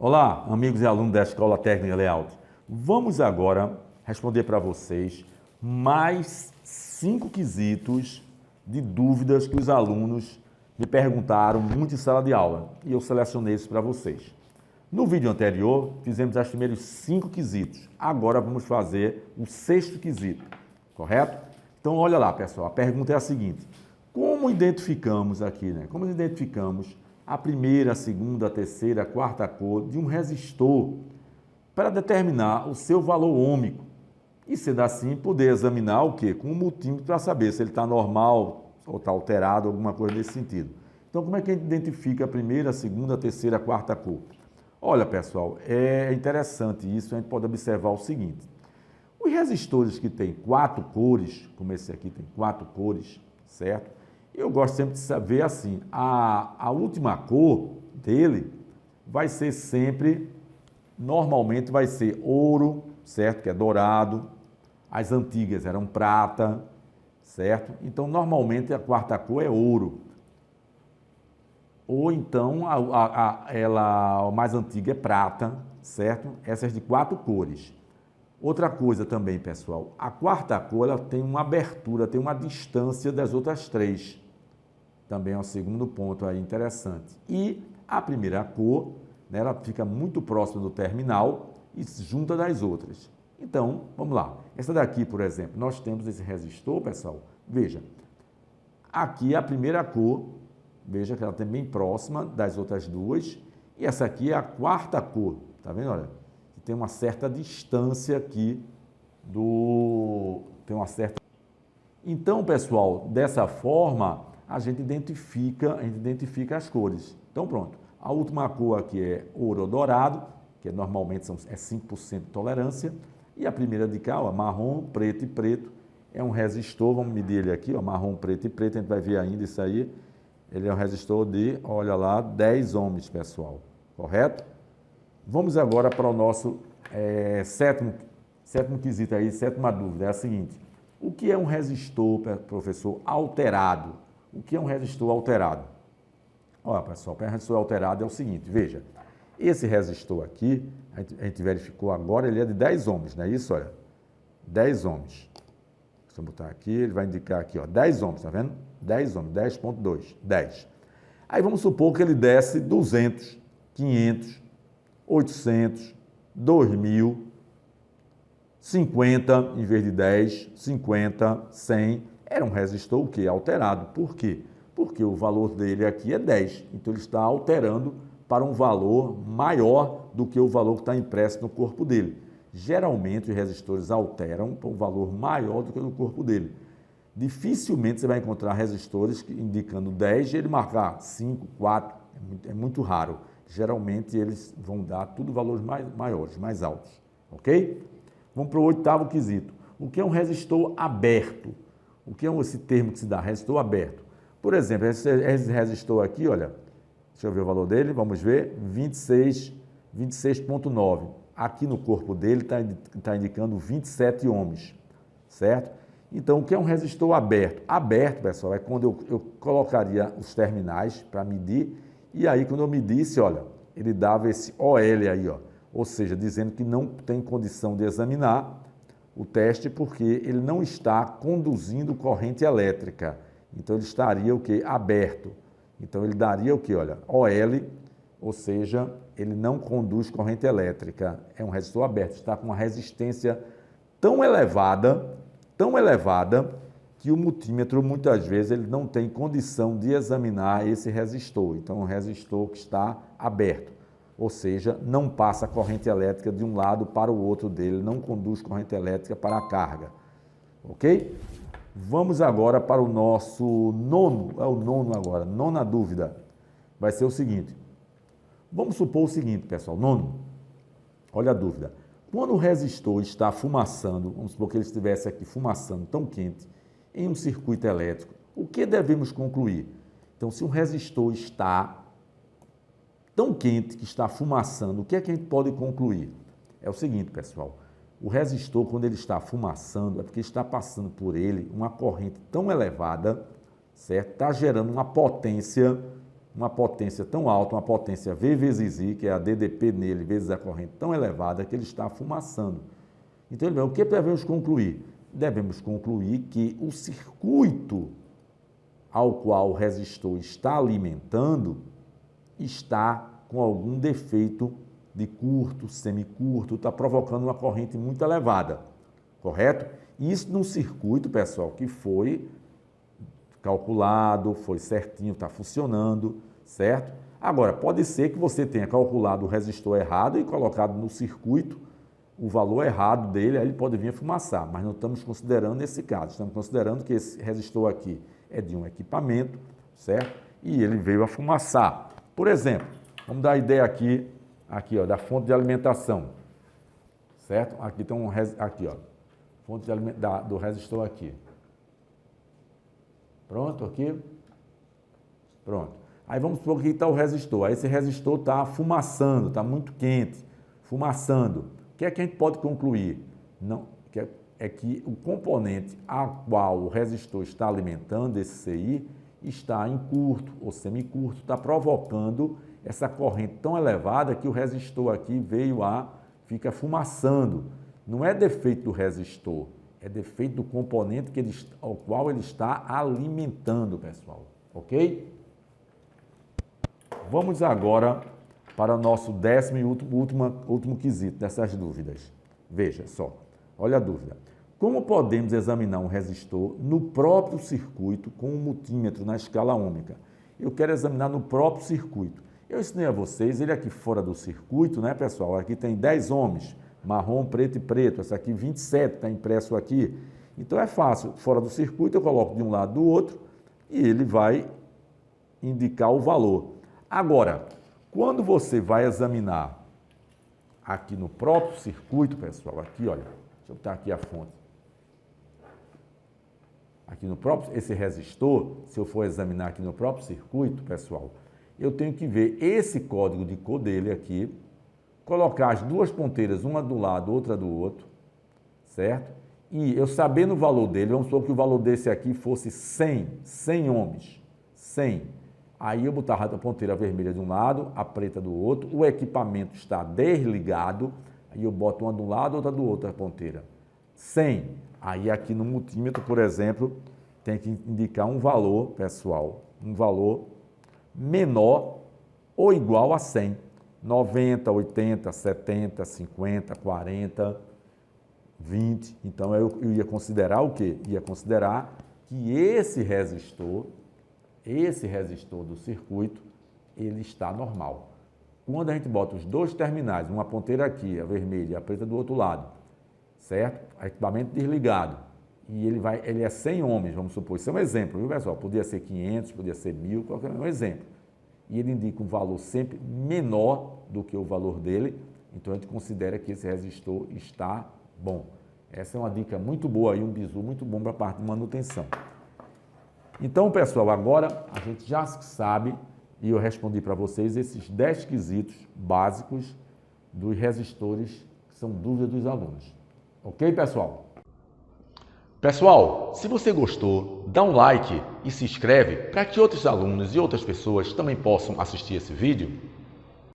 Olá, amigos e alunos da Escola Técnica Layout. Vamos agora responder para vocês mais 5 quesitos de dúvidas que os alunos me perguntaram muito em sala de aula e eu selecionei isso para vocês. No vídeo anterior, fizemos os primeiros 5 quesitos. Agora vamos fazer o 6º quesito, correto? Então, olha lá, pessoal, a pergunta é a seguinte. Como identificamos aqui, né? Como identificamos a primeira, a segunda, a terceira, a quarta cor de um resistor para determinar o seu valor ôhmico e, sendo assim, poder examinar o quê? Com um multímetro para saber se ele está normal ou está alterado, alguma coisa nesse sentido. Então, como é que a gente identifica a primeira, a segunda, a terceira, a quarta cor? Olha, pessoal, é interessante isso, a gente pode observar o seguinte. Os resistores que têm 4 cores, como esse aqui tem 4 cores, certo? Eu gosto sempre de saber assim, a última cor dele vai ser sempre, normalmente vai ser ouro, certo? Que é dourado. As antigas eram prata, certo? Então, normalmente a quarta cor é ouro. Ou então, a mais antiga é prata, certo? Essas de 4 cores. Outra coisa também, pessoal, a quarta cor ela tem uma abertura, tem uma distância das outras 3. Também é um segundo ponto aí interessante. E a primeira cor, né, ela fica muito próxima do terminal e junta das outras. Então, vamos lá. Essa daqui, por exemplo, nós temos esse resistor, pessoal. Veja, aqui é a primeira cor, veja que ela tem bem próxima das outras duas. E essa aqui é a quarta cor, tá vendo? Olha, tem uma certa distância aqui tem uma certa. Então, pessoal, dessa forma a gente identifica as cores. Então, pronto. A última cor aqui é ouro dourado, que normalmente é 5% de tolerância. E a primeira de cá, ó, marrom, preto e preto, é um resistor, vamos medir ele aqui, ó, marrom, preto e preto, a gente vai ver ainda isso aí. Ele é um resistor de, olha lá, 10 ohms, pessoal. Correto? Vamos agora para o nosso sétimo quesito aí, sétima dúvida, é a seguinte. O que é um resistor, professor, alterado? O que é um resistor alterado? Olha, pessoal, um resistor alterado é o seguinte, veja, esse resistor aqui, a gente verificou agora, ele é de 10 ohms, não é isso? Olha, 10 ohms. Deixa eu botar aqui, ele vai indicar aqui, ó, 10 ohms, tá vendo? 10 ohms, 10.2, 10. Aí vamos supor que ele desce 200, 500, 800, 2000, 50 em vez de 10, 50, 100, era um resistor o quê? Alterado. Por quê? Porque o valor dele aqui é 10, então ele está alterando para um valor maior do que o valor que está impresso no corpo dele. Geralmente os resistores alteram para um valor maior do que no corpo dele. Dificilmente você vai encontrar resistores indicando 10 e ele marcar 5, 4, é muito raro. Geralmente eles vão dar tudo valores maiores, mais altos, ok? Vamos para o 8º quesito. O que é um resistor aberto? O que é esse termo que se dá? Resistor aberto. Por exemplo, esse resistor aqui, olha, deixa eu ver o valor dele, vamos ver, 26.9. Aqui no corpo dele está indicando 27 ohms, certo? Então, o que é um resistor aberto? Aberto, pessoal, é quando eu colocaria os terminais para medir, e aí quando eu medisse, olha, ele dava esse OL aí, ó, ou seja, dizendo que não tem condição de examinar o teste porque ele não está conduzindo corrente elétrica. Então, ele estaria o quê? Aberto. Então, ele daria o quê? Olha, OL, ou seja, ele não conduz corrente elétrica. É um resistor aberto, está com uma resistência tão elevada, que o multímetro, muitas vezes, ele não tem condição de examinar esse resistor. Então, é um resistor que está aberto. Ou seja, não passa corrente elétrica de um lado para o outro dele, não conduz corrente elétrica para a carga. Ok? Vamos agora para o nosso nona dúvida. Vai ser o seguinte. Vamos supor o seguinte, pessoal, olha a dúvida. Quando o resistor está fumaçando, vamos supor que ele estivesse aqui fumaçando tão quente, em um circuito elétrico, o que devemos concluir? Então, se um resistor está tão quente que está fumaçando, o que é que a gente pode concluir? É o seguinte, pessoal, o resistor, quando ele está fumaçando, é porque está passando por ele uma corrente tão elevada, certo? Está gerando uma potência uma potência tão alta, uma potência V vezes I, que é a DDP nele, vezes a corrente tão elevada, que ele está fumaçando. Então, o que devemos concluir? Devemos concluir que o circuito ao qual o resistor está alimentando está com algum defeito de curto, semicurto, está provocando uma corrente muito elevada, correto? Isso num circuito, pessoal, que foi calculado, foi certinho, está funcionando, certo? Agora, pode ser que você tenha calculado o resistor errado e colocado no circuito o valor errado dele, aí ele pode vir a fumaçar, mas não estamos considerando esse caso, estamos considerando que esse resistor aqui é de um equipamento, certo? E ele veio a fumaçar. Por exemplo, vamos dar a ideia aqui ó, da fonte de alimentação, certo? Aqui tem aqui, ó, fonte do resistor aqui. Pronto, aqui? Pronto. Aí vamos supor que está o resistor. Aí esse resistor está fumaçando, está muito quente, fumaçando. O que é que a gente pode concluir? Não, é que o componente a qual o resistor está alimentando, esse CI, está em curto ou semicurto, está provocando essa corrente tão elevada que o resistor aqui fica fumaçando. Não é defeito do resistor, é defeito do componente ao qual ele está alimentando, pessoal. Ok? Vamos agora para o nosso 10º e último quesito dessas dúvidas. Veja só, olha a dúvida. Como podemos examinar um resistor no próprio circuito com um multímetro na escala ohmica? Eu quero examinar no próprio circuito. Eu ensinei a vocês, ele aqui fora do circuito, né, pessoal? Aqui tem 10 ohms, marrom, preto e preto. Essa aqui 27, está impresso aqui. Então é fácil. Fora do circuito eu coloco de um lado do outro e ele vai indicar o valor. Agora, quando você vai examinar aqui no próprio circuito, pessoal, aqui, olha, deixa eu botar aqui a fonte. Aqui no próprio, esse resistor, se eu for examinar aqui no próprio circuito, pessoal, eu tenho que ver esse código de cor dele aqui, colocar as duas ponteiras, uma do lado, outra do outro, certo? E eu sabendo o valor dele, vamos supor que o valor desse aqui fosse 100 ohms, 100. Aí eu botava a ponteira vermelha de um lado, a preta do outro, o equipamento está desligado, aí eu boto uma de um lado, outra do outro, a ponteira. 100. Aí aqui no multímetro, por exemplo, tem que indicar um valor, pessoal, um valor menor ou igual a 100. 90, 80, 70, 50, 40, 20. Então eu ia considerar o quê? Ia considerar que esse resistor do circuito, ele está normal. Quando a gente bota os dois terminais, uma ponteira aqui, a vermelha e a preta do outro lado, certo? Equipamento desligado, e ele é 100 ohms, vamos supor. Isso é um exemplo, viu, pessoal? Podia ser 500, podia ser 1000, qualquer um exemplo. E ele indica um valor sempre menor do que o valor dele, então a gente considera que esse resistor está bom. Essa é uma dica muito boa aí, um bizu muito bom para a parte de manutenção. Então, pessoal, agora a gente já sabe, e eu respondi para vocês, esses 10 quesitos básicos dos resistores, que são dúvidas dos alunos. Ok, pessoal? Pessoal, se você gostou, dá um like e se inscreve para que outros alunos e outras pessoas também possam assistir esse vídeo.